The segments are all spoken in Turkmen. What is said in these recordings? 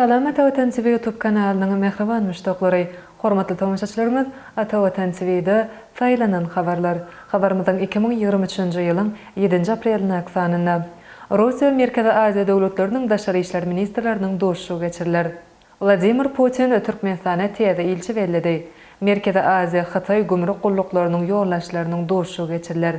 Salam Ata TV YouTube kanalının mehriban müştaqlary. Hormatly tamaşaçylarymyz, Ata TV'de saýlanan habarlar. Habarymyzyň 2023-nji ýylyň 7 aprelini aksanyna Russiýa Merkezi Aziýa döwletleriniň daşary işler ministrleriniň duruşy geçiriler. Vladimir Putin Türkmenistana täze ilçi berdi. Merkezi Aziýa Hatay gümrük gulluklarının ýollaşlarynyň duruşy geçiriler.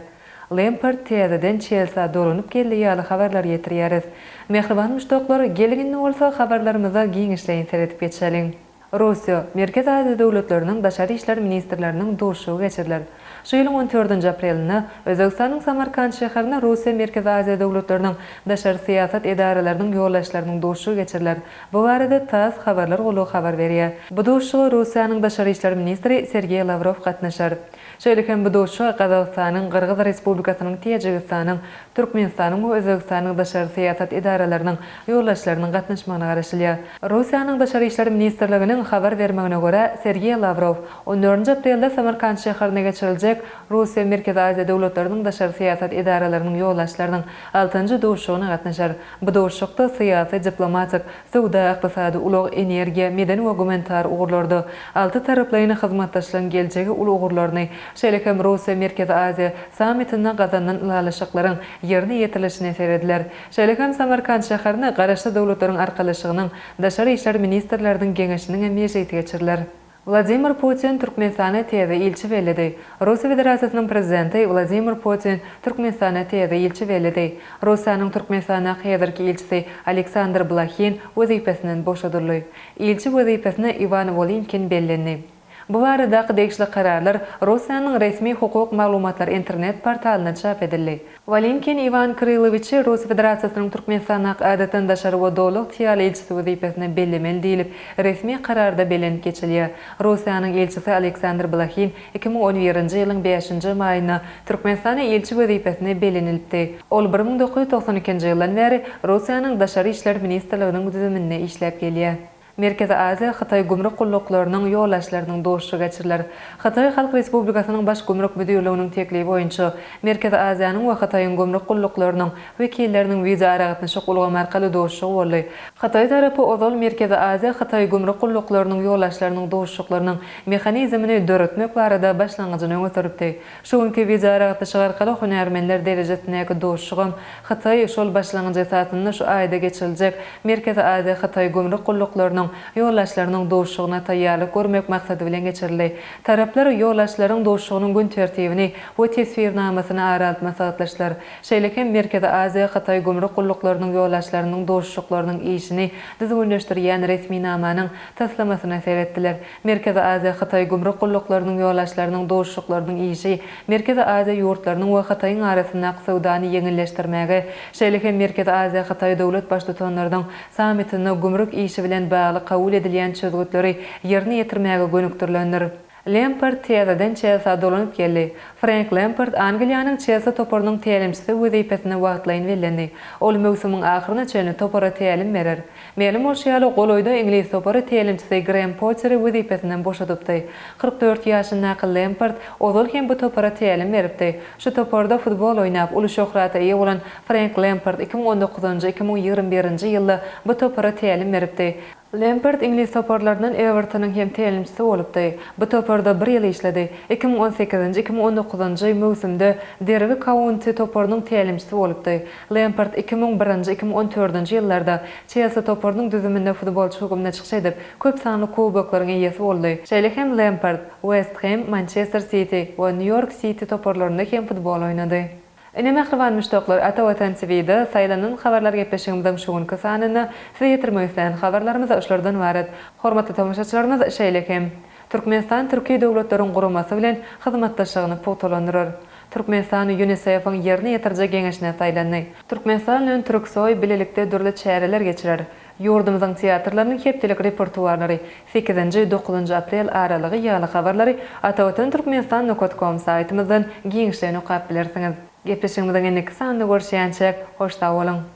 Lampard täzeden Chelsea dolanyp geldi ýaly habarlar ýetirýäris. Mehriban müştaqlar, gelginni bolsa habarlarymyza giňişleýin seretip geçelim. Russiýa Merkezi Aziýa döwletleriniň daşary işler ministrleriniň duruşy geçiriler. Şu ýylyň 14 aprelini Özbegistanyň Samarkand şäherine Russiýa Merkezi Aziýa döwletleriniň daşary syýasat edaralarynyň ýollaşlarynyň duruşy geçiriler. Bu barada TASS habarlar gulu habar berýär. Bu duruşyga Russiýanyň daşary işler ministri Sergey Lavrov gatnaşar. Şeýlekem bu duruşy Gazagystanyň, Kyrgyz Respublikasynyň, Tejikistanyň, Türkmenistanyň we Özbegistanyň daşary syýasat edaralarynyň ýollaşlarynyň gatnaşmagyna garaşylýar. Russiýanyň daşary işler ministrliginiň habar bermegine görä, Sergey Lavrov 14 aprelde Samarkand şäherine geçiriljek Russiýa Merkezi Aziýa döwletleriniň daşary syýasat edaralarynyň ýollaşlarynyň 6-njy duruşyna gatnaşar. Bu duruşykda syýasy, diplomatik, sowda, ykdysady, ulug energiýa, medeni we gumanitar ugurlarda 6 taraplaryň hyzmatdaşlygyň geljegi ulu ugurlaryny, şeýlekem Russiýa Merkezi Aziýa sammitinden gazanan ýalaşyklaryň ýerine ýetirilişine serediler. Şeýlekem Samarkand şäherine garaşly döwletleriň arkalyşygynyň daşary işler ministrleriniň geňeşiniň emýeti geçiriler. Vladimir Putin Türkmenistana täze ilçi berdi. Russiýa Federasiýasynyň prezidenti Vladimir Putin Türkmenistana täze ilçi berdi. Russiýanyň Türkmenistana häzirki ilçisi Aleksandr Blakhin wezipesinden boşadyldy. İlçi wezipesine Ivan Volinkin bellendi. Bu barada degişli kararlar Russiýanyň resmi hukuk maglumatlar internet portalyna çap edildi. Volinkin Ivan Krylovich Russiýa Federasiýasynyň Türkmenistana adatyň daşary we dowlat ýaly elçisi wezipesine bellemeli diýilip resmi kararda belenip geçilýär. Russiýanyň elçisi Aleksandr Blakhin 2011-nji ýylyň 5-nji maýyna Türkmenistana elçi wezipesine belenildi. Ol 1992-nji ýyldan beri Russiýanyň daşary işler ministrliginiň düzüminde işläp gelýär. Merkezi Aziýa Hatay gümrük gulluklarının ýollaşlarynyň duruşy geçiriler. Hatay Halk Respublikasynyň baş gümrük müdürliginiň teklibi boýunça Merkezi Aziýanyň we Hataýyň gümrük gulluklarının wekilleriniň wiza aragatnaşy gulgam arkaly duruşy boldy. Hatay tarapy ozal Merkezi Aziýa Hatay gümrük gulluklarının ýollaşlarynyň duruşyklarynyň mexanizmini döretmek barada başlangyjyny öňe Şu günkü wiza aragatnaşy arkaly hünärmenler derejesindäki duruşygam Hatay şol başlangyj esasyny şu aýda geçiriljek Merkezi Aziýa Hatay gümrük gulluklarının ýollaşlarynyň duruşygyna taýýarlyk görmek maksady bilen geçirildi. Taraplar ýollaşlaryň duruşygynyň gün tertibini we tesbirnamasyny aralatma sagatlaşdylar. Şeýlekem Merkezi Aziýa Hatay gümrük gulluklarının ýollaşlarynyň duruşyklarynyň işini düzgünleşdirýän resmi namanyň taslamasyna seretdiler. Merkezi Aziýa Hatay gümrük gulluklarının ýollaşlarynyň duruşyklarynyň işi Merkezi Aziýa ýurtlarynyň we Hataýyň arasynda sowdany ýeňilleşdirmäge, şeýlekem Merkezi Aziýa Hatay döwlet başlyklarynyň sammitini gümrük işi bilen kabul edilýän çözgütleri ýerine ýetirmäge gönükdirlendir. Lampard täzeden Chelsea dolanyp geldi. Frank Lampard Angliýanyň Chelsea toparynyň tälimçisi wezipesine wagtlaýyn bellendi. Ol mövsümiň ahyryna çenli topara tälim berer. Melim bolşýaly goloýda Ingliz topary tälimçisi Graham Potter wezipesinden boşadypdy. 44 ýaşyndaky Lampard ozal hem bu topara tälim beripdi. Şu toparda futbol oýnap uly şöhrata ýa bolan Frank Lampard 2019-2021-nji ýylda bu topara tälim beripdi. Lampard Ingliz toparlarynyň Evertonyň hem tälimçisi bolupdy. Bu toparda 1 ýyl işledi. 2018-2019-njy mövsümde Derby County toparynyň tälimçisi bolupdy. Lampard 2001-2014-nji ýyllarda Chelsea toparynyň düzüminde futbolçy hukumuna çykyş edip köp sanly kuboklaryň eýesi boldy. Şeýlekem Lampard West Ham, Manchester City we New York City toparlarynda hem futbol oýnady. Ene mehriban müştaqlar, Ata TV'de saýlanan habarlar gepleşigimizden şu günkü sanyny size ýetirmek isleýän habarlarymyz şulardan ibaret. Hormatly tamaşaçylarymyz, şeýlekem Türkmenistan Türkiýe döwletleriň guramasy bilen hyzmatdaşlygyny pogtalandyrar. Türkmenistan UNICEF-iň ýerine ýetirjek geňeşine saýlandy. Türkmenistan bilen Türksoy bilelikde dörli çäreler geçirer. Ýurdumyzyň teatrlarynyň hepdelik repertuarlary 8-9 aprel aralygy ýaly habarlary atawatantürkmenistan.com saýtymyzdan giňişlerini okap bilersiňiz. Gepleşigimizden indi kısa görüşýänçek, hoşda bolun.